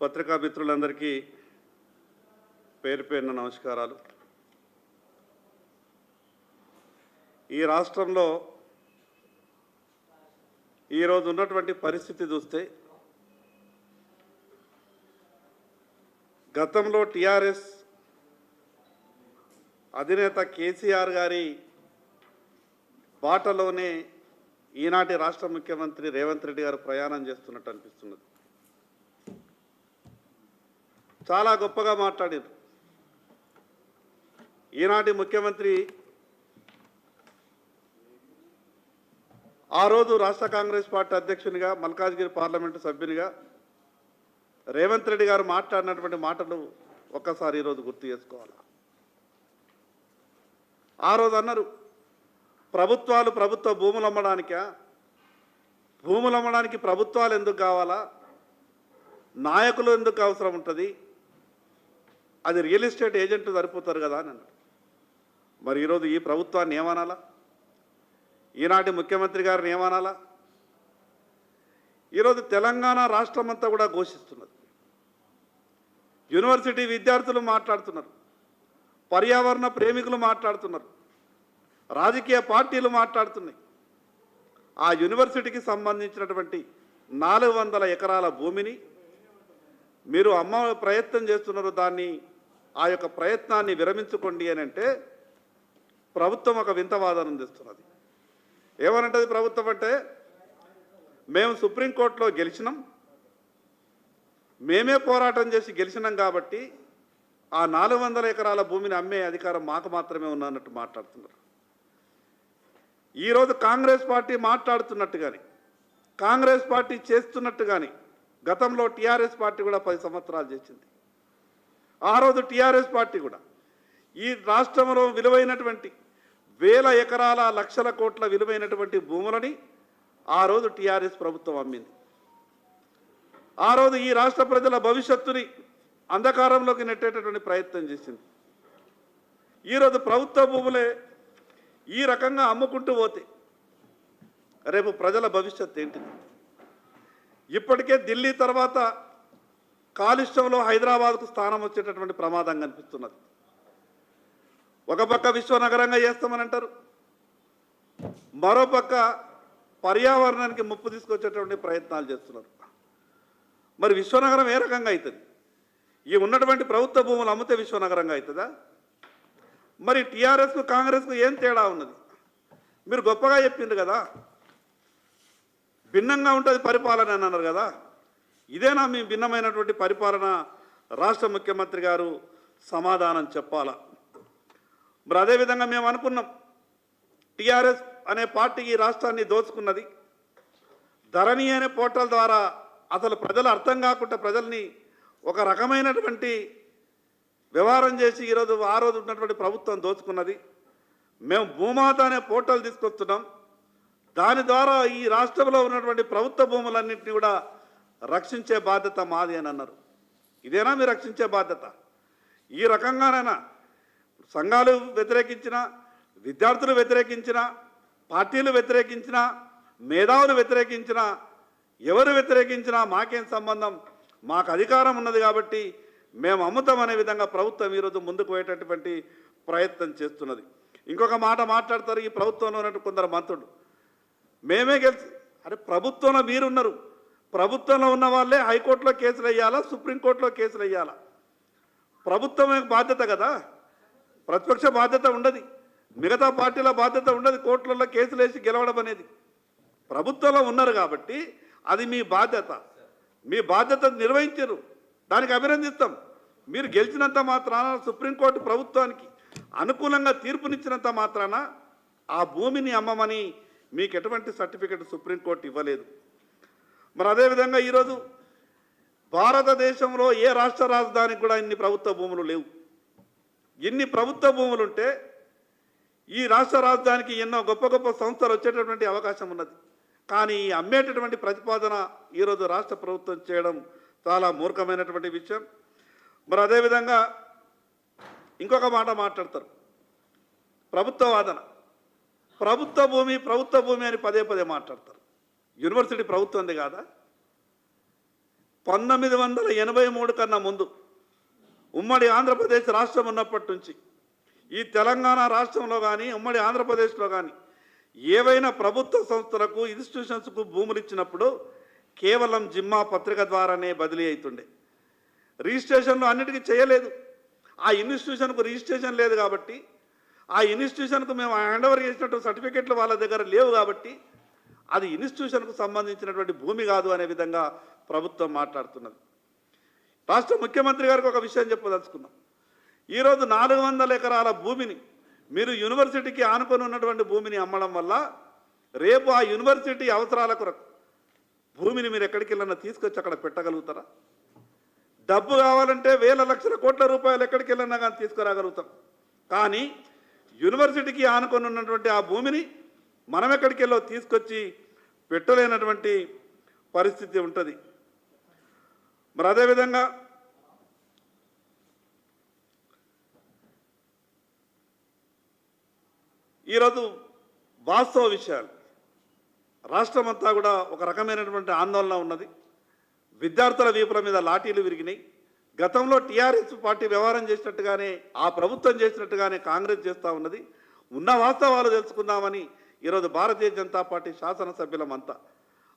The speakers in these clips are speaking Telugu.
పత్రికా మిత్రులందరికీ పేరు పేరున నమస్కారాలు. ఈ రాష్ట్రంలో ఈరోజు ఉన్నటువంటి పరిస్థితి చూస్తే గతంలో టీఆర్ఎస్ అధినేత కేసీఆర్ గారి బాటలోనే ఈనాటి రాష్ట్ర ముఖ్యమంత్రి రేవంత్ రెడ్డి గారు ప్రయాణం చేస్తున్నట్టు అనిపిస్తున్నది. చాలా గొప్పగా మాట్లాడారు. ఈనాటి ముఖ్యమంత్రి ఆ రోజు రాష్ట్ర కాంగ్రెస్ పార్టీ అధ్యక్షునిగా, మల్కాజ్గిరి పార్లమెంటు సభ్యునిగా రేవంత్ రెడ్డి గారు మాట్లాడినటువంటి మాటలు ఒక్కసారి ఈరోజు గుర్తు చేసుకోవాలి. ఆ రోజు అన్నారు, ప్రభుత్వ భూములు అమ్మడానికా? భూములు అమ్మడానికి ప్రభుత్వాలు ఎందుకు కావాలా? నాయకులు ఎందుకు అవసరం ఉంటుంది? అది రియల్ ఎస్టేట్ ఏజెంట్ సరిపోతారు కదా అని అన్నారు. మరి ఈరోజు ఈ ప్రభుత్వాన్ని ఏమనాలా? ఈనాటి ముఖ్యమంత్రి గారిని ఏమనాలా? ఈరోజు తెలంగాణ రాష్ట్రం అంతా కూడా ఘోషిస్తున్నది. యూనివర్సిటీ విద్యార్థులు మాట్లాడుతున్నారు, పర్యావరణ ప్రేమికులు మాట్లాడుతున్నారు, రాజకీయ పార్టీలు మాట్లాడుతున్నాయి. ఆ యూనివర్సిటీకి సంబంధించినటువంటి 400 ఎకరాల భూమిని మీరు అమ్మ ప్రయత్నం చేస్తున్నారు. దాన్ని ఆ యొక్క ప్రయత్నాన్ని విరమించుకోండి అని అంటే ప్రభుత్వం ఒక వింత వాదన తెస్తున్నది. ఏమనంటది ప్రభుత్వం అంటే, మేము సుప్రీంకోర్టులో గెలిచినాం, మేమే పోరాటం చేసి గెలిచినాం కాబట్టి ఆ 400 ఎకరాల భూమిని అమ్మే అధికారం మాకు మాత్రమే ఉన్నట్టు మాట్లాడుతున్నారు. ఈరోజు కాంగ్రెస్ పార్టీ మాట్లాడుతున్నట్టు కానీ, కాంగ్రెస్ పార్టీ చేస్తున్నట్టు కానీ గతంలో టీఆర్ఎస్ పార్టీ కూడా 10 సంవత్సరాలు చేసింది. ఆ రోజు టీఆర్ఎస్ పార్టీ కూడా ఈ రాష్ట్రంలో విలువైనటువంటి వేల ఎకరాల, లక్షల కోట్ల విలువైనటువంటి భూములని ఆ రోజు టీఆర్ఎస్ ప్రభుత్వం అమ్మింది. ఆ రోజు ఈ రాష్ట్ర ప్రజల భవిష్యత్తుని అంధకారంలోకి నెట్టేటటువంటి ప్రయత్నం చేసింది. ఈరోజు ప్రభుత్వ భూములే ఈ రకంగా అమ్ముకుంటూ పోతే రేపు ప్రజల భవిష్యత్తు ఏంటిది? ఇప్పటికే ఢిల్లీ తర్వాత కాలుష్యంలో హైదరాబాద్కు స్థానం వచ్చేటటువంటి ప్రమాదం కనిపిస్తున్నది. ఒక పక్క విశ్వనగరంగా చేస్తామని అంటారు, మరోపక్క పర్యావరణానికి ముప్పు తీసుకొచ్చేటువంటి ప్రయత్నాలు చేస్తున్నారు. మరి విశ్వనగరం ఏ రకంగా అవుతుంది? ఈ ఉన్నటువంటి ప్రభుత్వ భూములు అమ్మితే విశ్వనగరంగా అవుతుందా? మరి టీఆర్ఎస్కు కాంగ్రెస్కు ఏం తేడా ఉన్నది? మీరు గొప్పగా చెప్పిండ్రు కదా, భిన్నంగా ఉంటుంది పరిపాలన అని అన్నారు కదా. ఇదేనా మీ భిన్నమైనటువంటి పరిపాలన? రాష్ట్ర ముఖ్యమంత్రి గారు సమాధానం చెప్పాలా. మరి అదేవిధంగా మేము అనుకున్నాం, టీఆర్ఎస్ అనే పార్టీ ఈ రాష్ట్రాన్ని దోచుకున్నది. ధరణి అనే పోర్టల్ ద్వారా అసలు ప్రజలు అర్థం కాకుండా ప్రజల్ని ఒక రకమైనటువంటి వ్యవహారం చేసి ఈరోజు ఆ రోజు ఉన్నటువంటి ప్రభుత్వం దోచుకున్నది. మేము భూమాత అనే పోర్టల్ తీసుకొస్తున్నాం, దాని ద్వారా ఈ రాష్ట్రంలో ఉన్నటువంటి ప్రభుత్వ భూములన్నింటినీ కూడా రక్షించే బాధ్యత మాది అని అన్నారు. ఇదేనా మీరు రక్షించే బాధ్యత? ఈ రకంగానైనా సంఘాలు వ్యతిరేకించిన, విద్యార్థులు వ్యతిరేకించిన, పార్టీలు వ్యతిరేకించిన, మేధావులు వ్యతిరేకించిన, ఎవరు వ్యతిరేకించినా మాకేం సంబంధం? మాకు అధికారం ఉన్నది కాబట్టి మేము అమ్ముతామనే విధంగా ప్రభుత్వం ఈరోజు ముందుకు పోయేటటువంటి ప్రయత్నం చేస్తున్నది. ఇంకొక మాట మాట్లాడతారు ఈ ప్రభుత్వంలో ఉన్నట్టు కొందరు మంత్రులు, మేమే గెలిచి. అరే, ప్రభుత్వంలో మీరున్నారు, ప్రభుత్వంలో ఉన్న వాళ్ళే హైకోర్టులో కేసులు వేయాలా, సుప్రీంకోర్టులో కేసులు వేయాలా? ప్రభుత్వం బాధ్యత కదా, ప్రతిపక్ష బాధ్యత ఉండదు, మిగతా పార్టీల బాధ్యత ఉండదు కోర్టులలో కేసులు వేసి గెలవడం అనేది. ప్రభుత్వంలో ఉన్నారు కాబట్టి అది మీ బాధ్యత, మీ బాధ్యత నిర్వహించరు, దానికి అభినందిస్తాం. మీరు గెలిచినంత మాత్రాన, సుప్రీంకోర్టు ప్రభుత్వానికి అనుకూలంగా తీర్పునిచ్చినంత మాత్రాన ఆ భూమిని అమ్మమని మీకు ఎటువంటి సర్టిఫికెట్ సుప్రీంకోర్టు ఇవ్వలేదు. మరి అదేవిధంగా ఈరోజు భారతదేశంలో ఏ రాష్ట్ర రాజధానికి కూడా ఇన్ని ప్రభుత్వ భూములు లేవు. ఇన్ని ప్రభుత్వ భూములు ఉంటే ఈ రాష్ట్ర రాజధానికి ఎన్నో గొప్ప గొప్ప సంస్థలు వచ్చేటటువంటి అవకాశం ఉన్నది. కానీ అమ్మేటటువంటి ప్రతిపాదన ఈరోజు రాష్ట్ర ప్రభుత్వం చేయడం చాలా మూర్ఖమైనటువంటి విషయం. మరి అదేవిధంగా ఇంకొక మాట మాట్లాడతారు, ప్రభుత్వ వాదన. ప్రభుత్వ భూమి అని పదే పదే మాట్లాడతారు. యూనివర్సిటీ ప్రభుత్వంది కాదా? 1983 కన్నా ముందు ఉమ్మడి ఆంధ్రప్రదేశ్ రాష్ట్రం ఉన్నప్పటి నుంచి ఈ తెలంగాణ రాష్ట్రంలో కానీ ఉమ్మడి ఆంధ్రప్రదేశ్లో కానీ ఏవైనా ప్రభుత్వ సంస్థలకు ఇన్స్టిట్యూషన్స్కు భూములు ఇచ్చినప్పుడు కేవలం జిమ్మా పత్రిక ద్వారానే బదిలీ అవుతుండే. రిజిస్ట్రేషన్లు అన్నిటికీ చేయలేదు. ఆ ఇన్స్టిట్యూషన్కు రిజిస్ట్రేషన్ లేదు కాబట్టి, ఆ ఇన్స్టిట్యూషన్కు మేము హ్యాండ్ ఓవర్ చేసినట్టు సర్టిఫికెట్లు వాళ్ళ దగ్గర లేవు కాబట్టి అది ఇన్స్టిట్యూషన్కు సంబంధించినటువంటి భూమి కాదు అనే విధంగా ప్రభుత్వం మాట్లాడుతున్నది. రాష్ట్ర ముఖ్యమంత్రి గారికి ఒక విషయం చెప్పదలుచుకున్నాం. ఈరోజు 400 ఎకరాల భూమిని మీరు యూనివర్సిటీకి ఆనుకొని ఉన్నటువంటి భూమిని అమ్మడం వల్ల రేపు ఆ యూనివర్సిటీ అవసరాల కొరకు భూమిని మీరు ఎక్కడికి వెళ్ళినా తీసుకొచ్చి అక్కడ పెట్టగలుగుతారా? డబ్బు కావాలంటే వేల లక్షల కోట్ల రూపాయలు ఎక్కడికి వెళ్ళినా కానీ తీసుకురాగలుగుతాం. కానీ యూనివర్సిటీకి ఆనుకొని ఉన్నటువంటి ఆ భూమిని మనం ఎక్కడికి వెళ్ళో తీసుకొచ్చి పెట్టలేనటువంటి పరిస్థితి ఉంటుంది. మరి అదేవిధంగా ఈరోజు వాస్తవ విషయాలు రాష్ట్రమంతా కూడా ఒక రకమైనటువంటి ఆందోళన ఉన్నది. విద్యార్థుల వీపుల మీద లాఠీలు విరిగినాయి. గతంలో టీఆర్ఎస్ పార్టీ వ్యవహారం చేసినట్టుగానే ఆ ప్రభుత్వం చేసినట్టుగానే కాంగ్రెస్ చేస్తూ ఉన్నది. ఉన్న వాస్తవాలు తెలుసుకుందామని ఈరోజు భారతీయ జనతా పార్టీ శాసనసభ్యులమంతా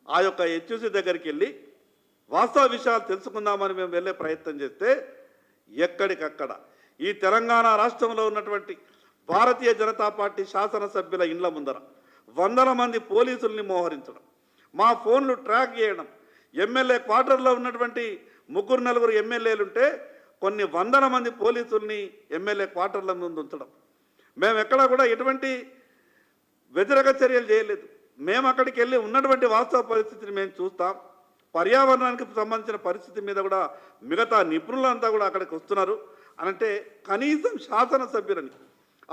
ఆ యొక్క హెచ్యూసీ దగ్గరికి వెళ్ళి వాస్తవ విషయాలు తెలుసుకుందామని మేము వెళ్ళే ప్రయత్నం చేస్తే ఎక్కడికక్కడ ఈ తెలంగాణ రాష్ట్రంలో ఉన్నటువంటి భారతీయ జనతా పార్టీ శాసనసభ్యుల ఇండ్ల ముందర వందల మంది పోలీసుల్ని మోహరించడం, మా ఫోన్లు ట్రాక్ చేయడం, ఎమ్మెల్యే క్వార్టర్లో ఉన్నటువంటి 3-4 ఎమ్మెల్యేలుంటే కొన్ని వందల మంది పోలీసుల్ని ఎమ్మెల్యే క్వార్టర్ల ముందు ఉంచడం. మేము ఎక్కడా కూడా ఎటువంటి వ్యతిరేక చర్యలు చేయలేదు. మేము అక్కడికి వెళ్ళి ఉన్నటువంటి వాస్తవ పరిస్థితిని మేము చూస్తాం. పర్యావరణానికి సంబంధించిన పరిస్థితి మీద కూడా మిగతా నిపుణులంతా కూడా అక్కడికి వస్తున్నారు అనంటే కనీసం శాసనసభ్యులని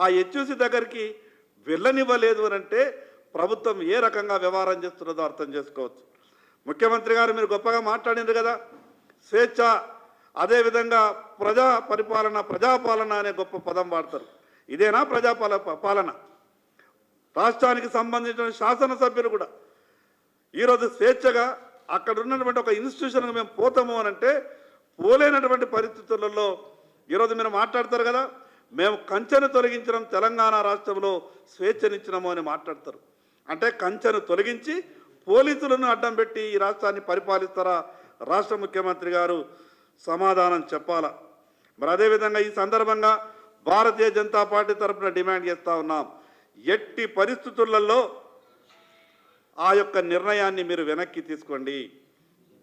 ఆ హెచ్యూసీ దగ్గరికి వెళ్ళనివ్వలేదు అనంటే ప్రభుత్వం ఏ రకంగా వ్యవహారం చేస్తున్నదో అర్థం చేసుకోవచ్చు. ముఖ్యమంత్రి గారు మీరు గొప్పగా మాట్లాడింది కదా, స్వేచ్ఛ, అదేవిధంగా ప్రజాపాలన అనే గొప్ప పదం వాడతారు. ఇదేనా పాలన? రాష్ట్రానికి సంబంధించిన శాసనసభ్యులు కూడా ఈరోజు స్వేచ్ఛగా అక్కడ ఉన్నటువంటి ఒక ఇన్స్టిట్యూషన్కి మేము పోతాము అనంటే పోలేనటువంటి పరిస్థితులలో ఈరోజు మీరు మాట్లాడతారు కదా, మేము కంచెను తొలగించడం తెలంగాణ రాష్ట్రంలో స్వేచ్ఛనిచ్చినాము అని మాట్లాడతారు. అంటే కంచెను తొలగించి పోలీసులను అడ్డం పెట్టి ఈ రాష్ట్రాన్ని పరిపాలిస్తారా? రాష్ట్ర ముఖ్యమంత్రి గారు సమాధానం చెప్పాలా. మరి అదేవిధంగా ఈ సందర్భంగా భారతీయ జనతా పార్టీ తరఫున డిమాండ్ చేస్తూ ఉన్నాం, ఎట్టి పరిస్థితులలో ఆ యొక్క నిర్ణయాన్ని మీరు వెనక్కి తీసుకోండి.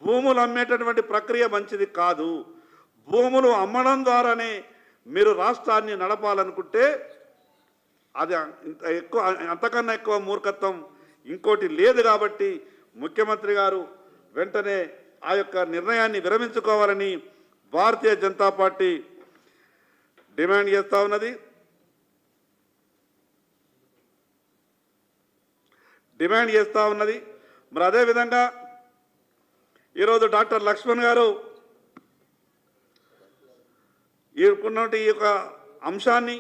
భూములు అమ్మేటటువంటి ప్రక్రియ మంచిది కాదు. భూములు అమ్మడం ద్వారానే మీరు రాష్ట్రాన్ని నడపాలనుకుంటే అది అంతకన్నా ఎక్కువ మూర్ఖత్వం ఇంకోటి లేదు. కాబట్టి ముఖ్యమంత్రి గారు వెంటనే ఆ యొక్క నిర్ణయాన్ని విరమించుకోవాలని భారతీయ జనతా పార్టీ డిమాండ్ చేస్తూ ఉన్నది. మరి అదేవిధంగా ఈరోజు డాక్టర్ లక్ష్మణ్ గారు ఈ యొక్క అంశాన్ని,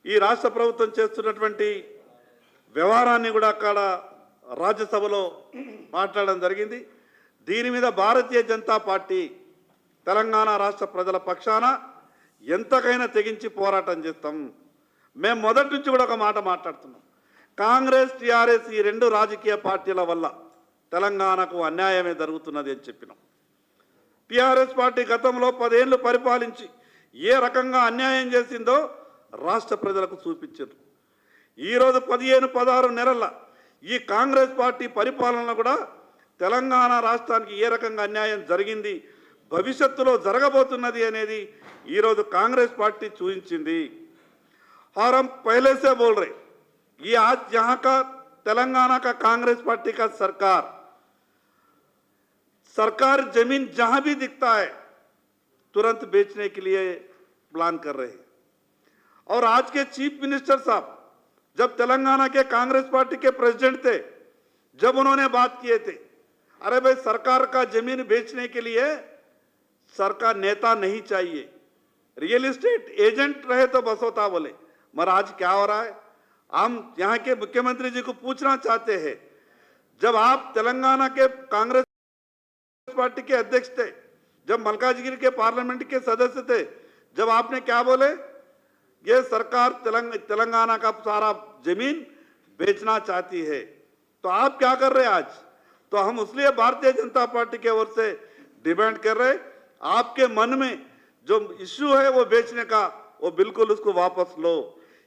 ఈ రాష్ట్ర ప్రభుత్వం చేస్తున్నటువంటి వ్యవహారాన్ని కూడా అక్కడ రాజ్యసభలో మాట్లాడడం జరిగింది. దీని మీద భారతీయ జనతా పార్టీ తెలంగాణ రాష్ట్ర ప్రజల పక్షాన ఎంతకైనా తెగించి పోరాటం చేస్తాం. మేము మొదటి నుంచి కూడా ఒక మాట మాట్లాడుతున్నాం, కాంగ్రెస్ టీఆర్ఎస్ ఈ రెండు రాజకీయ పార్టీల వల్ల తెలంగాణకు అన్యాయమే జరుగుతున్నది అని చెప్పినాం. టీఆర్ఎస్ పార్టీ గతంలో 10 ఏళ్ళు పరిపాలించి ఏ రకంగా అన్యాయం చేసిందో రాష్ట్ర ప్రజలకు చూపించారు. ఈరోజు 15-16 నెలల ఈ కాంగ్రెస్ పార్టీ పరిపాలన కూడా తెలంగాణ రాష్ట్రానికి ఏ రకంగా అన్యాయం జరిగింది, భవిష్యత్తులో జరగబోతున్నది అనేది ఈరోజు కాంగ్రెస్ పార్టీ చూపించింది. और हम पहले से बोल रहे, ये आज यहाँ का तेलंगाना का कांग्रेस पार्टी का सरकार जमीन जहां भी दिखता है तुरंत बेचने के लिए प्लान कर रहे हैं. और आज के चीफ मिनिस्टर साहब जब तेलंगाना के कांग्रेस पार्टी के प्रेसिडेंट थे, जब उन्होंने बात किए थे, अरे भाई सरकार का जमीन बेचने के लिए सरकार नेता नहीं चाहिए, रियल एस्टेट एजेंट रहे तो बस होता बोले. मगर आज क्या हो रहा है, हम यहाँ के मुख्यमंत्री जी को पूछना चाहते हैं, जब आप तेलंगाना के कांग्रेस पार्टी के अध्यक्ष थे, जब मल्काजगिरी के पार्लियामेंट के सदस्य थे, जब आपने क्या बोले, ये सरकार तेलंगाना का सारा जमीन बेचना चाहती है, तो आप क्या कर रहे हैं आज? तो हम इसलिए भारतीय जनता पार्टी की ओर से डिमांड कर रहे, आपके मन में जो इश्यू है वो बेचने का, वो बिल्कुल उसको वापस लो,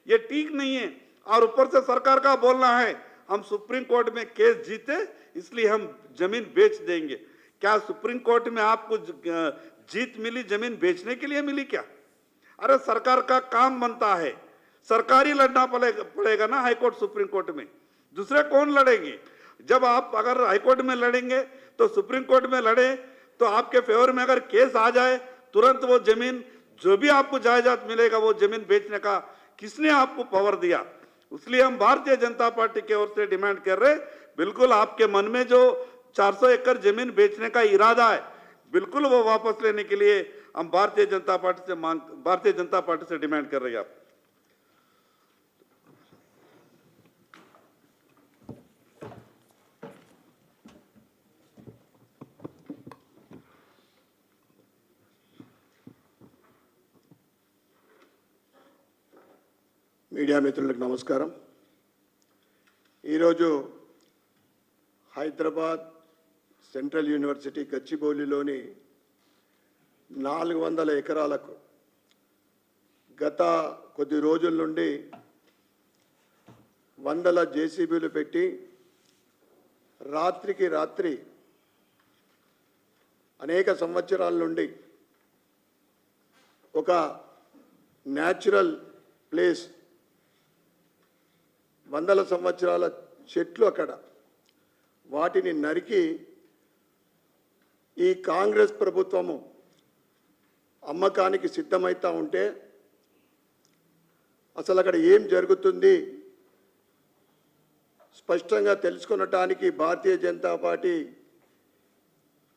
ये ठीक नहीं है। और ऊपर से सरकार का बोलना है हम सुप्रीम कोर्ट में केस जीते इसलिए हम जमीन बेच देंगे। क्या सुप्रीम कोर्ट में आपको जीत मिली जमीन बेचने के लिए मिली क्या? अरे सरकार का काम बनता है, सरकारी लड़ना पड़ेगा ना हाईकोर्ट सुप्रीम कोर्ट में, दूसरे कौन लड़ेंगे? जब आप अगर हाईकोर्ट में लड़ेंगे तो सुप्रीम कोर्ट में लड़े तो आपके फेवर में अगर केस आ जाए तुरंत वो जमीन जो भी आपको जायदाद मिलेगा वो जमीन बेचने का किसने आपको पावर दिया? इसलिए हम भारतीय जनता पार्टी की ओर से डिमांड कर रहे, बिल्कुल आपके मन में जो 400 एकड़ जमीन बेचने का इरादा है बिल्कुल वो वापस लेने के लिए हम भारतीय जनता पार्टी से डिमांड कर रहे हैं। आप మీడియా మిత్రులకు నమస్కారం। ఈరోజు హైదరాబాద్ సెంట్రల్ యూనివర్సిటీ గచ్చిబౌలిలోని 400 ఎకరాలకు గత కొద్ది రోజుల నుండి వందల జేసీబీలు పెట్టి రాత్రికి రాత్రి అనేక సంవత్సరాల నుండి ఒక న్యాచురల్ ప్లేస్, వందల సంవత్సరాల చెట్లు అక్కడ, వాటిని నరికి ఈ కాంగ్రెస్ ప్రభుత్వము అమ్మకానికి సిద్ధమైతా ఉంటే అసలు అక్కడ ఏం జరుగుతుంది స్పష్టంగా తెలుసుకొనటానికి భారతీయ జనతా పార్టీ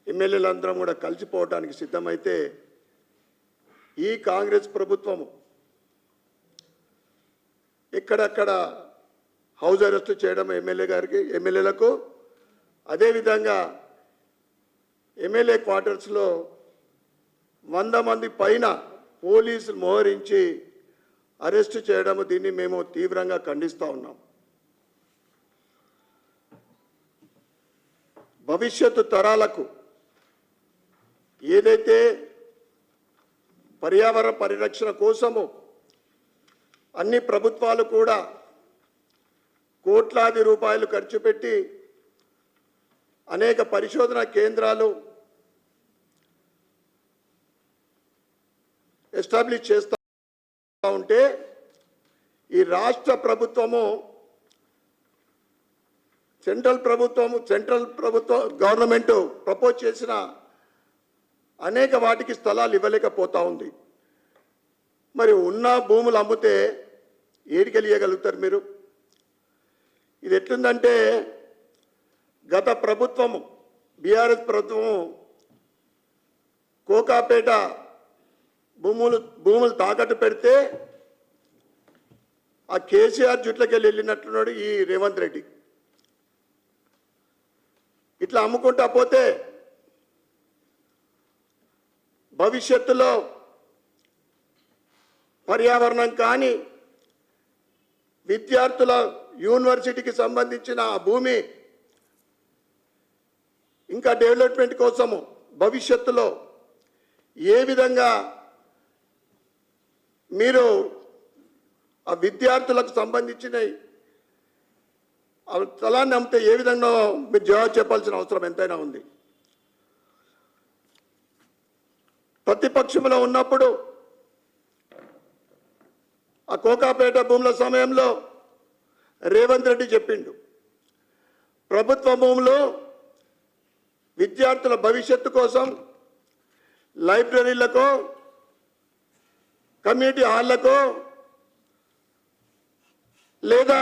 ఎమ్మెల్యేలందరం కూడా కలిసిపోవటానికి సిద్ధమైతే ఈ కాంగ్రెస్ ప్రభుత్వము ఎక్కడక్కడ హౌస్ అరెస్ట్ చేయడం ఎమ్మెల్యేలకు, అదేవిధంగా ఎమ్మెల్యే క్వార్టర్స్లో 100 మంది పైన పోలీసులు మోహరించి అరెస్టు చేయడం, దీన్ని మేము తీవ్రంగా ఖండిస్తూ ఉన్నాం। భవిష్యత్తు తరాలకు ఏదైతే పర్యావరణ పరిరక్షణ కోసము అన్ని ప్రభుత్వాలు కూడా కోట్లాది రూపాయలు ఖర్చు పెట్టి అనేక పరిశోధన కేంద్రాలు ఎస్టాబ్లిష్ చేస్తూ ఉంటే ఈ రాష్ట్ర ప్రభుత్వము సెంట్రల్ ప్రభుత్వం గవర్నమెంట్ ప్రపోజ్ చేసిన అనేక వాటికి స్థలాలు ఇవ్వలేకపోతా ఉంది। మరి ఉన్న భూములు అమ్మితే ఏడికెళ్ళగలుగుతారు మీరు? ఇది ఎట్లుందంటే గత ప్రభుత్వము బీఆర్ఎస్ ప్రభుత్వము కోకాపేట భూములు తాకట్టు పెడితే ఆ కేసీఆర్ జుట్లకెళ్ళి వెళ్ళినట్లున్నాడు ఈ రేవంత్ రెడ్డి। ఇట్లా అమ్ముకుంటా పోతే భవిష్యత్తులో పర్యావరణం కానీ విద్యార్థుల యూనివర్సిటీకి సంబంధించిన ఆ భూమి ఇంకా డెవలప్మెంట్ కోసము భవిష్యత్తులో ఏ విధంగా మీరు ఆ విద్యార్థులకు సంబంధించిన స్థలాన్ని అమ్మితే ఏ విధంగా మీరు జవాబు చెప్పాల్సిన అవసరం ఎంతైనా ఉంది। ప్రతిపక్షంలో ఉన్నప్పుడు ఆ కోకాపేట భూముల సమయంలో రేవంత్ రెడ్డి చెప్పిండు, ప్రభుత్వ భూములు విద్యార్థుల భవిష్యత్తు కోసం లైబ్రరీలకు, కమ్యూనిటీ హాళ్లకు, లేదా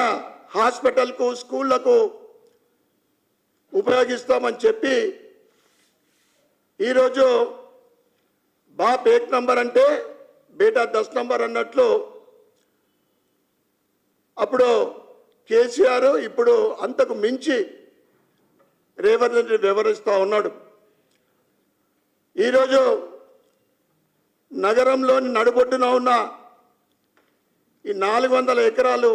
హాస్పిటల్కు, స్కూళ్లకు ఉపయోగిస్తామని చెప్పి ఈరోజు బాప్ 1 నంబర్ అంటే బేటా 10 నంబర్ అన్నట్లు అప్పుడు కేసీఆర్ ఇప్పుడు అంతకు మించి రేవంత్ రెడ్డి వివరిస్తూ ఉన్నాడు। ఈరోజు నగరంలోని నడుబొడ్డున ఉన్న ఈ 400 ఎకరాలు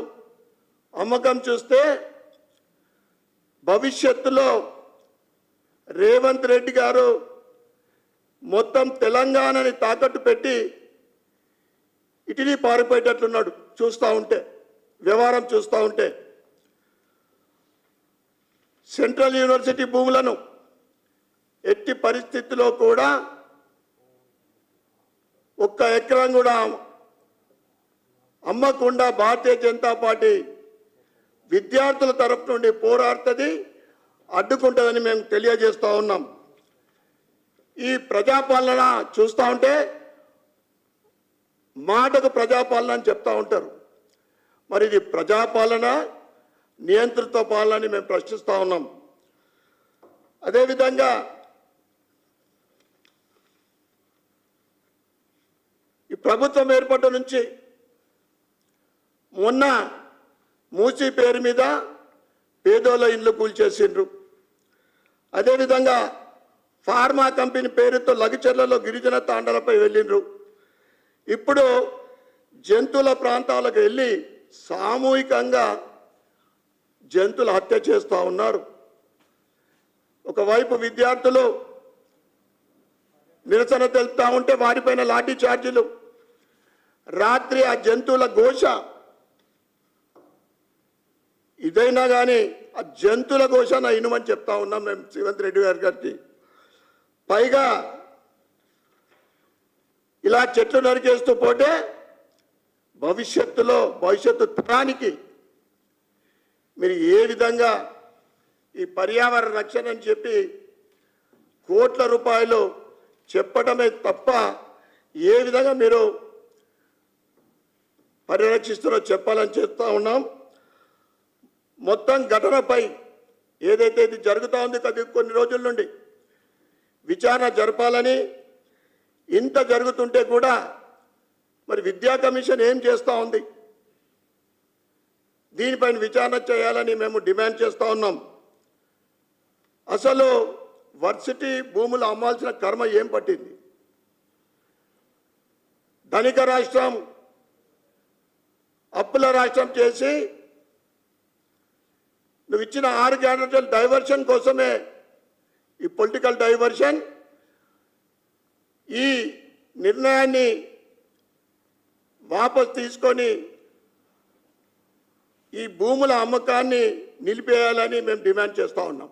అమ్మకం చూస్తే భవిష్యత్తులో రేవంత్ రెడ్డి గారు మొత్తం తెలంగాణని తాకట్టు పెట్టి ఇటలీ పారిపోయేటట్లున్నాడు చూస్తూ ఉంటే, వ్యవహారం చూస్తూ ఉంటే. సెంట్రల్ యూనివర్సిటీ భూములను ఎట్టి పరిస్థితిలో కూడా ఒక్క ఎకరం కూడా అమ్మకుండా భారతీయ జనతా పార్టీ విద్యార్థుల తరపు నుండి పోరాడుతుంది, అడ్డుకుంటుందని మేము తెలియజేస్తూ ఉన్నాం. ఈ ప్రజాపాలన చూస్తూ ఉంటే మాటకు ప్రజాపాలన అని చెప్తా ఉంటారు. మరి ఇది ప్రజాపాలన, నియంత్రిత పాలన అని మేము ప్రశ్నిస్తూ ఉన్నాం. అదేవిధంగా ఈ ప్రభుత్వం ఏర్పడ్డ నుంచి మొన్న మూసీ పేరు మీద పేదోళ్ళ ఇండ్లు కూల్చేసిండ్రు. అదేవిధంగా ఫార్మా కంపెనీ పేరుతో లగిచెర్లలో గిరిజన తాండాలపై వెళ్ళిండ్రు. ఇప్పుడు జంతువుల ప్రాంతాలకు వెళ్ళి సామూహికంగా జంతువుల హత్య చేస్తూ ఉన్నారు. ఒకవైపు విద్యార్థులు నిరసన తెలుపుతూ ఉంటే వారిపైన లాఠీ చార్జీలు, రాత్రి ఆ జంతువుల ఘోష. ఇదైనా కానీ ఆ జంతువుల ఘోష ఇనుమని చెప్తా ఉన్నాం మేము రేవంత్ రెడ్డి గారికి. పైగా ఇలా చెట్లు నరికేస్తూ పోతే భవిష్యత్తు తరానికి మీరు ఏ విధంగా ఈ పర్యావరణ రక్షణ అని చెప్పి కోట్ల రూపాయలు చెప్పడమే తప్ప ఏ విధంగా మీరు పరిరక్షిస్తారో చెప్పాలని చెప్తా ఉన్నాం. మొత్తం ఘటనపై ఏదైతే ఇది జరుగుతూ ఉంది కొన్ని రోజుల నుండి విచారణ జరపాలని, ఇంత జరుగుతుంటే కూడా మరి విద్యా కమిషన్ ఏం చేస్తూ ఉంది, దీనిపైన విచారణ చేయాలని మేము డిమాండ్ చేస్తూ ఉన్నాం. అసలు వర్సిటీ భూములు అమ్మాల్సిన కర్మ ఏం పట్టింది? ధనిక రాష్ట్రం, అప్పుల రాష్ట్రం చేసి నువ్వు ఇచ్చిన 6 గ్యారెంటీల డైవర్షన్ కోసమే ఈ పొలిటికల్ డైవర్షన్, ఈ నిర్ణయాన్ని వాపసు తీసుకొని ఈ భూముల అమ్మకాన్ని నిలిపేయాలని మేము డిమాండ్ చేస్తూ ఉన్నాం.